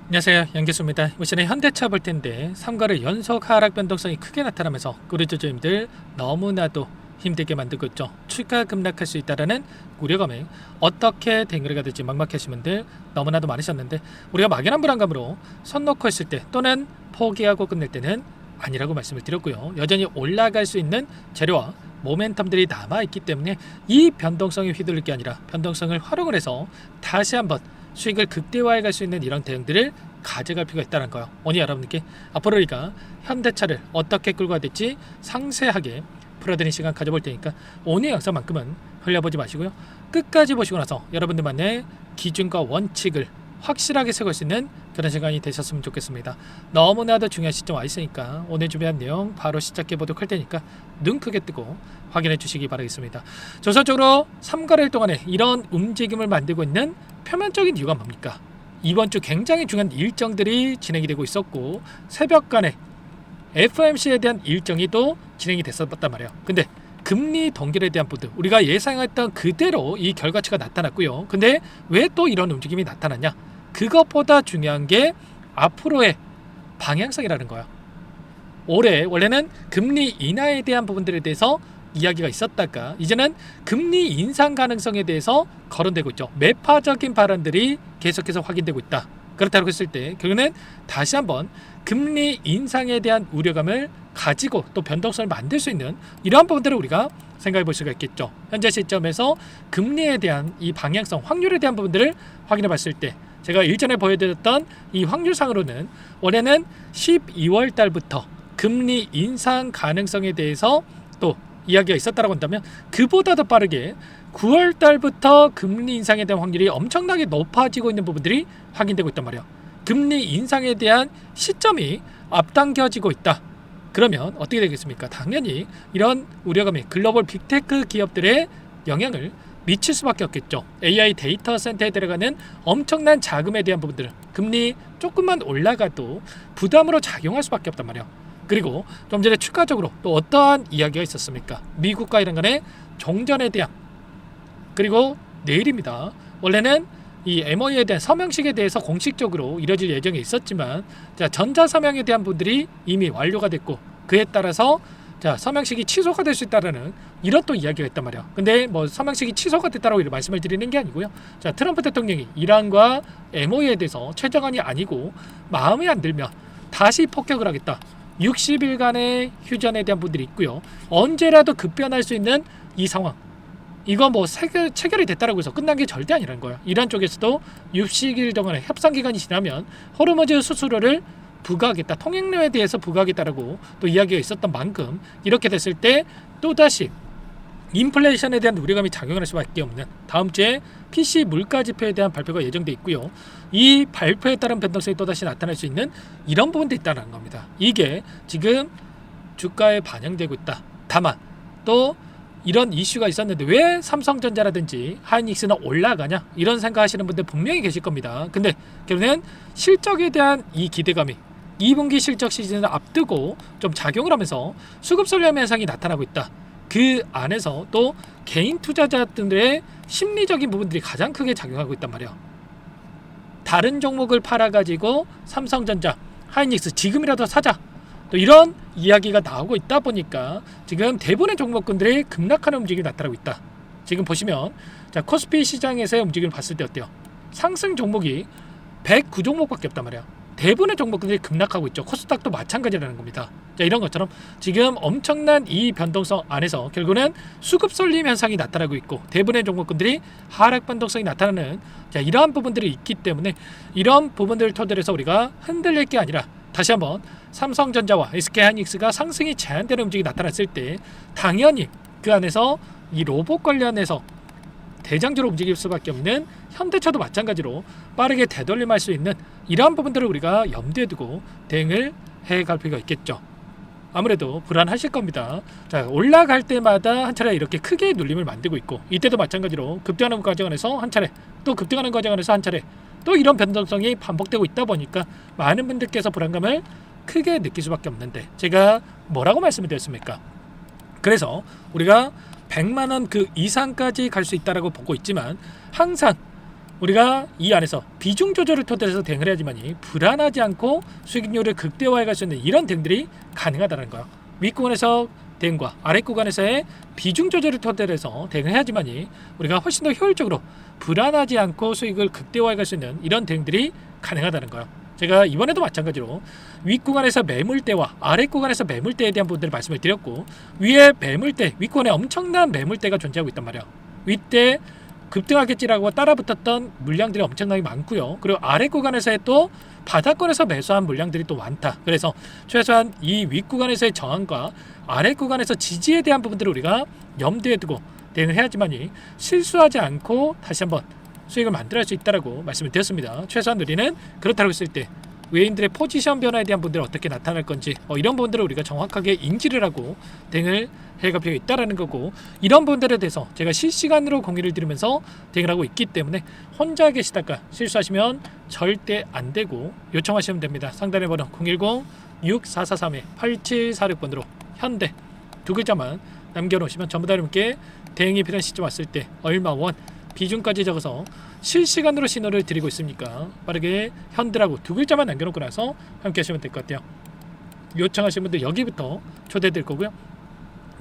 안녕하세요, 양교수입니다. 이번 시간에 현대차 볼 텐데 3거래 연속 하락 변동성이 크게 나타나면서 우리 주주님들 너무나도 힘들게 만들고 있죠. 추가 급락할 수 있다라는 우려감에 어떻게 대응을 해야 될지 막막하신 분들 너무나도 많으셨는데, 우리가 막연한 불안감으로 손 놓고 있을 때 또는 포기하고 끝낼 때는 아니라고 말씀을 드렸고요. 여전히 올라갈 수 있는 재료와 모멘텀들이 남아있기 때문에 이 변동성에 휘둘릴 게 아니라 변동성을 활용을 해서 다시 한번 수익을 극대화해 갈 수 있는 이런 대응들을 가져갈 필요가 있다는 거예요. 오늘 여러분께 앞으로 우리가 현대차를 어떻게 끌고 가야 될지 상세하게 풀어드리는 시간 가져볼 테니까 오늘 영상만큼은 흘려보지 마시고요. 끝까지 보시고 나서 여러분들만의 기준과 원칙을 확실하게 세울 수 있는 그런 시간이 되셨으면 좋겠습니다. 너무나도 중요한 시점 와 있으니까 오늘 준비한 내용 바로 시작해 보도록 할 테니까 눈 크게 뜨고 확인해 주시기 바라겠습니다. 조선적으로 3거래일 동안에 이런 움직임을 만들고 있는 표면적인 이유가 뭡니까? 이번 주 굉장히 중요한 일정들이 진행이 되고 있었고 새벽간에 FOMC에 대한 일정이 또 진행이 됐었단 말이에요. 근데 금리 동결에 대한 부분 우리가 예상했던 그대로 이 결과치가 나타났고요. 근데 왜 또 이런 움직임이 나타났냐? 그것보다 중요한 게 앞으로의 방향성이라는 거야. 올해 원래는 금리 인하에 대한 부분들에 대해서 이야기가 있었다가 이제는 금리 인상 가능성에 대해서 거론되고 있죠. 매파적인 발언들이 계속해서 확인되고 있다. 그렇다고 했을 때 결국에는 다시 한번 금리 인상에 대한 우려감을 가지고 또 변동성을 만들 수 있는 이러한 부분들을 우리가 생각해 볼 수가 있겠죠. 현재 시점에서 금리에 대한 이 방향성, 확률에 대한 부분들을 확인해 봤을 때 제가 일전에 보여드렸던 이 확률상으로는 원래는 12월 달부터 금리 인상 가능성에 대해서 또 이야기가 있었다고 한다면 그보다 더 빠르게 9월 달부터 금리 인상에 대한 확률이 엄청나게 높아지고 있는 부분들이 확인되고 있단 말이에요. 금리 인상에 대한 시점이 앞당겨지고 있다. 그러면 어떻게 되겠습니까? 당연히 이런 우려감이 글로벌 빅테크 기업들의 영향을 미칠 수밖에 없겠죠. AI 데이터 센터에 들어가는 엄청난 자금에 대한 부분들, 금리 조금만 올라가도 부담으로 작용할 수밖에 없단 말이에요. 그리고 좀 전에 추가적으로 또 어떠한 이야기가 있었습니까? 미국과 이란 간의 종전에 대한, 그리고 내일입니다. 원래는 이 MOU에 대한 서명식에 대해서 공식적으로 이뤄질 예정에 있었지만 전자 서명에 대한 부분들이 이미 완료가 됐고 그에 따라서 서명식이 취소가 될 수 있다라는 이런 또 이야기가 있단 말이야. 근데 뭐 서명식이 취소가 됐다라고 말씀을 드리는 게 아니고요. 트럼프 대통령이 이란과 MOU에 대해서 최저간이 아니고 마음에 안 들면 다시 폭격을 하겠다. 60일간의 휴전에 대한 부분들이 있고요. 언제라도 급변할 수 있는 이 상황. 이거 뭐 체결이 됐다라고 해서 끝난 게 절대 아니라는 거예요. 이란 쪽에서도 60일 동안의 협상 기간이 지나면 호르무즈 수수료를 부과하겠다, 통행료에 대해서 부과하겠다라고 또 이야기가 있었던 만큼 이렇게 됐을 때 또다시 인플레이션에 대한 우려감이 작용할 수밖에 없는 다음 주에 PC 물가 지표에 대한 발표가 예정돼 있고요. 이 발표에 따른 변동성이 또다시 나타날 수 있는 이런 부분도 있다는 겁니다. 이게 지금 주가에 반영되고 있다. 다만 또 이런 이슈가 있었는데 왜 삼성전자라든지 하이닉스는 올라가냐 이런 생각하시는 분들 분명히 계실 겁니다. 근데 결국엔 실적에 대한 이 기대감이 2분기 실적 시즌을 앞두고 좀 작용을 하면서 수급 설렘 현상이 나타나고 있다. 그 안에서 또 개인 투자자들의 심리적인 부분들이 가장 크게 작용하고 있단 말이야. 다른 종목을 팔아가지고 삼성전자, 하이닉스 지금이라도 사자. 또 이런 이야기가 나오고 있다 보니까 지금 대부분의 종목군들이 급락하는 움직임이 나타나고 있다. 지금 보시면 코스피 시장에서의 움직임을 봤을 때 어때요? 상승 종목이 109종목밖에 없단 말이야. 대부분의 종목들이 급락하고 있죠. 코스닥도 마찬가지라는 겁니다. 이런 것처럼 지금 엄청난 이 변동성 안에서 결국은 수급 쏠림 현상이 나타나고 있고 대부분의 종목들이 하락 변동성이 나타나는 이러한 부분들이 있기 때문에 이런 부분들을 토대로 해서 우리가 흔들릴 게 아니라 다시 한번 삼성전자와 SK하이닉스가 상승이 제한되는 움직임이 나타났을 때 당연히 그 안에서 이 로봇 관련해서 대장주로 움직일 수밖에 없는 현대차도 마찬가지로 빠르게 되돌림할 수 있는 이러한 부분들을 우리가 염두에 두고 대응을 해갈 필요가 있겠죠. 아무래도 불안하실 겁니다. 올라갈 때마다 한 차례 이렇게 크게 눌림을 만들고 있고 이때도 마찬가지로 급등하는 과정 안에서 한 차례 또 급등하는 과정 안에서 한 차례 또 이런 변동성이 반복되고 있다 보니까 많은 분들께서 불안감을 크게 느낄 수밖에 없는데 제가 뭐라고 말씀을 드렸습니까? 그래서 우리가 100만원 그 이상까지 갈 수 있다라고 보고 있지만 항상 우리가 이 안에서 비중 조절을 토대로 해서 대응을 해야지만이 불안하지 않고 수익률을 극대화해 갈 수 있는 이런 대응들이 가능하다는 거예요. 윗구간에서 대응과 아랫구간에서의 비중 조절을 토대로 해서 대응을 해야지만이 우리가 훨씬 더 효율적으로 불안하지 않고 수익을 극대화해 갈 수 있는 이런 대응들이 가능하다는 거예요. 제가 이번에도 마찬가지로 윗구간에서 매물대와 아랫구간에서 매물대에 대한 부분들을 말씀을 드렸고, 위에 매물대, 윗구간에 엄청난 매물대가 존재하고 있단 말이에요. 윗대 급등하겠지라고 따라붙었던 물량들이 엄청나게 많고요. 그리고 아래 구간에서의 또 바닥권에서 매수한 물량들이 또 많다. 그래서 최소한 이 윗구간에서의 저항과 아래 구간에서 지지에 대한 부분들을 우리가 염두에 두고 대응을 해야지만이 실수하지 않고 다시 한번 수익을 만들어낼 수 있다라고 말씀을 드렸습니다. 최소한 우리는 그렇다고 했을 때 외인들의 포지션 변화에 대한 부분들이 어떻게 나타날 건지 이런 부분들을 우리가 정확하게 인지를 하고 대응을 해갈 필요가 있다라는 거고, 이런 부분들에 대해서 제가 실시간으로 공유를 드리면서 대응을 하고 있기 때문에 혼자 계시다가 실수하시면 절대 안 되고 요청하시면 됩니다. 상단의 번호 010-6443-8746번으로 현대 두 글자만 남겨놓으시면 전부 다 여러분께 대응이 필요한 시점 왔을 때 얼마 원 비중까지 적어서 실시간으로 신호를 드리고 있으니까 빠르게 현대라고 두 글자만 남겨놓고 나서 함께 하시면 될 것 같아요. 요청하시는 분들 여기부터 초대될 거고요.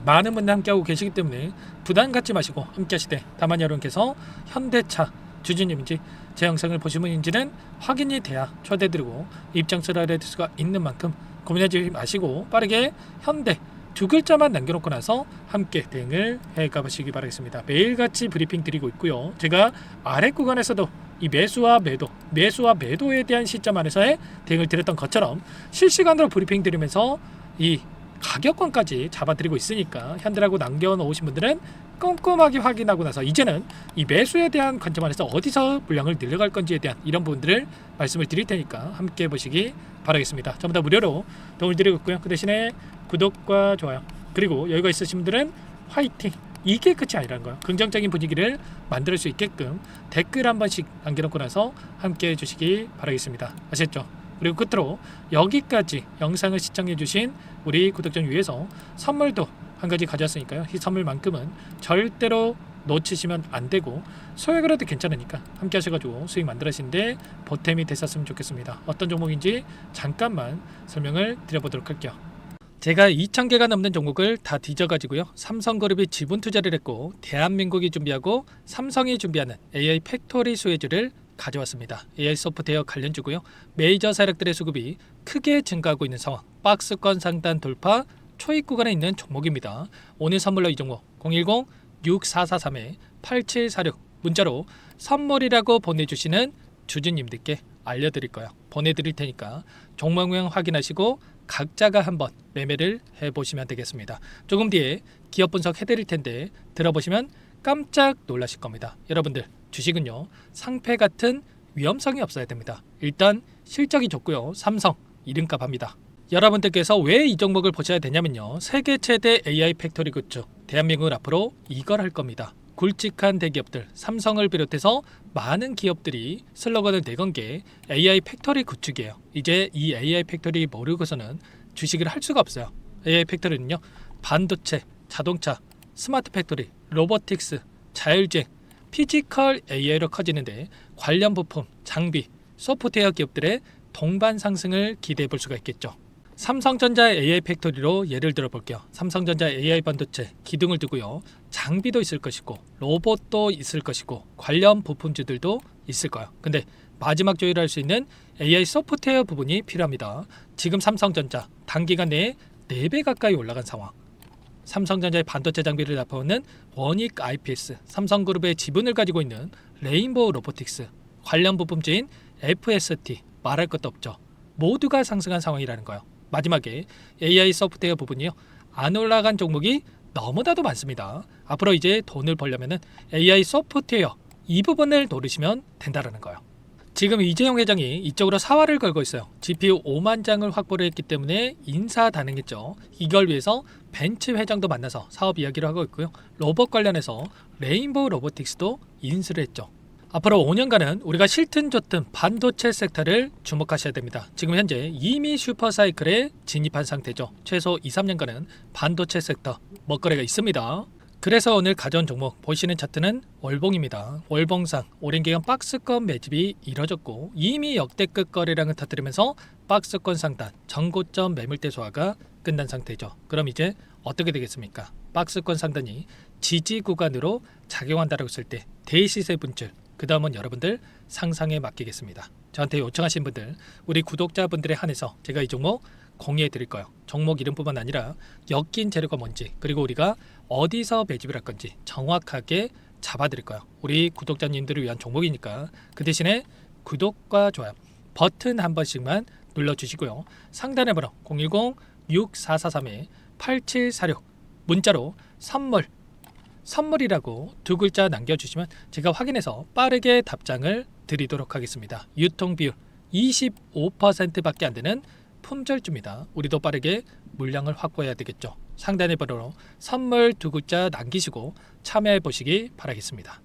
많은 분들 함께하고 계시기 때문에 부담 갖지 마시고 함께 하시되, 다만 여러분께서 현대차 주주님인지 제 영상을 보신 분인지는 확인이 돼야 초대드리고 입장서를 알려드릴 수가 있는 만큼 고민하지 마시고 빠르게 현대 두 글자만 남겨놓고 나서 함께 대응을 해가보시기 바라겠습니다. 매일같이 브리핑 드리고 있고요. 제가 아래 구간에서도 이 매수와 매도에 대한 시점 안에서의 대응을 드렸던 것처럼 실시간으로 브리핑 드리면서 이 가격권까지 잡아드리고 있으니까 현대라고 남겨놓으신 분들은 꼼꼼하게 확인하고 나서 이제는 이 매수에 대한 관점 안에서 어디서 물량을 늘려갈 건지에 대한 이런 부분들을 말씀을 드릴 테니까 함께 보시기 바라겠습니다. 전부 다 무료로 도움을 드리고 있고요. 그 대신에 구독과 좋아요, 그리고 여유가 있으신 분들은 화이팅, 이게 끝이 아니라는 거예요. 긍정적인 분위기를 만들 수 있게끔 댓글 한 번씩 남겨놓고 나서 함께 해주시기 바라겠습니다. 아셨죠? 그리고 끝으로 여기까지 영상을 시청해주신 우리 구독자님 위해서 선물도 한 가지 가져왔으니까요. 이 선물만큼은 절대로 놓치시면 안 되고 소액으로도 괜찮으니까 함께 하셔가지고 수익 만들어시는데 보탬이 되셨으면 좋겠습니다. 어떤 종목인지 잠깐만 설명을 드려보도록 할게요. 제가 2,000개가 넘는 종목을 다 뒤져가지고요. 삼성그룹이 지분 투자를 했고 대한민국이 준비하고 삼성이 준비하는 AI 팩토리 수혜주를 가져왔습니다. AI 소프트웨어 관련주고요. 메이저 세력들의 수급이 크게 증가하고 있는 상황, 박스권 상단 돌파 초입 구간에 있는 종목입니다. 오늘 선물로 이 종목 010-6443-8746 문자로 선물이라고 보내주시는 주주님들께 알려드릴 거예요. 보내드릴 테니까 종목명 확인하시고 각자가 한번 매매를 해보시면 되겠습니다. 조금 뒤에 기업 분석 해드릴 텐데 들어보시면 깜짝 놀라실 겁니다. 여러분들 주식은요 상패 같은 위험성이 없어야 됩니다. 일단 실적이 좋고요. 삼성 이름값 합니다. 여러분들께서 왜 이 종목을 보셔야 되냐면요, 세계 최대 AI 팩토리 굿즈 대한민국은 앞으로 이걸 할 겁니다. 굵직한 대기업들 삼성을 비롯해서 많은 기업들이 슬로건을 내건 게 AI 팩토리 구축이에요. 이제 이 AI 팩토리 모르고서는 주식을 할 수가 없어요. AI 팩토리는요 반도체, 자동차, 스마트 팩토리, 로보틱스, 자율주행, 피지컬 AI로 커지는데 관련 부품, 장비, 소프트웨어 기업들의 동반 상승을 기대해 볼 수가 있겠죠. 삼성전자 AI 팩토리로 예를 들어 볼게요. 삼성전자 AI 반도체 기둥을 두고요. 장비도 있을 것이고 로봇도 있을 것이고 관련 부품주들도 있을 거예요. 근데 마지막 조율을 할 수 있는 AI 소프트웨어 부분이 필요합니다. 지금 삼성전자 단기간 내에 4배 가까이 올라간 상황. 삼성전자의 반도체 장비를 납품하는 원익 IPS, 삼성그룹의 지분을 가지고 있는 레인보우 로보틱스, 관련 부품주인 FST 말할 것도 없죠. 모두가 상승한 상황이라는 거예요. 마지막에 AI 소프트웨어 부분이요. 안 올라간 종목이 너무나도 많습니다. 앞으로 이제 돈을 벌려면 AI 소프트웨어 이 부분을 노리시면 된다는 거예요. 지금 이재용 회장이 이쪽으로 사활을 걸고 있어요. GPU 5만 장을 확보를 했기 때문에 인사단행했죠. 이걸 위해서 벤츠 회장도 만나서 사업 이야기를 하고 있고요. 로봇 관련해서 레인보우 로보틱스도 인수를 했죠. 앞으로 5년간은 우리가 싫든 좋든 반도체 섹터를 주목하셔야 됩니다. 지금 현재 이미 슈퍼사이클에 진입한 상태죠. 최소 2, 3년간은 반도체 섹터 먹거리가 있습니다. 그래서 오늘 가져온 종목 보시는 차트는 월봉입니다. 월봉상 오랜 기간 박스권 매집이 이뤄졌고 이미 역대급 거래량을 터뜨리면서 박스권 상단 전고점 매물대 소화가 끝난 상태죠. 그럼 이제 어떻게 되겠습니까? 박스권 상단이 지지 구간으로 작용한다고 했을 때 대시세 분출, 그 다음은 여러분들 상상에 맡기겠습니다. 저한테 요청하신 분들, 우리 구독자분들에 한해서 제가 이 종목 공유해 드릴 거예요. 종목 이름뿐만 아니라 엮인 재료가 뭔지, 그리고 우리가 어디서 매집을 할 건지 정확하게 잡아 드릴 거예요. 우리 구독자님들을 위한 종목이니까 그 대신에 구독과 좋아요 버튼 한 번씩만 눌러주시고요. 상단의 번호 010-6443-8746 문자로 선물이라고 두 글자 남겨주시면 제가 확인해서 빠르게 답장을 드리도록 하겠습니다. 유통비율 25%밖에 안 되는 품절주입니다. 우리도 빠르게 물량을 확보해야 되겠죠. 상단의 번호로 선물 두 글자 남기시고 참여해 보시기 바라겠습니다.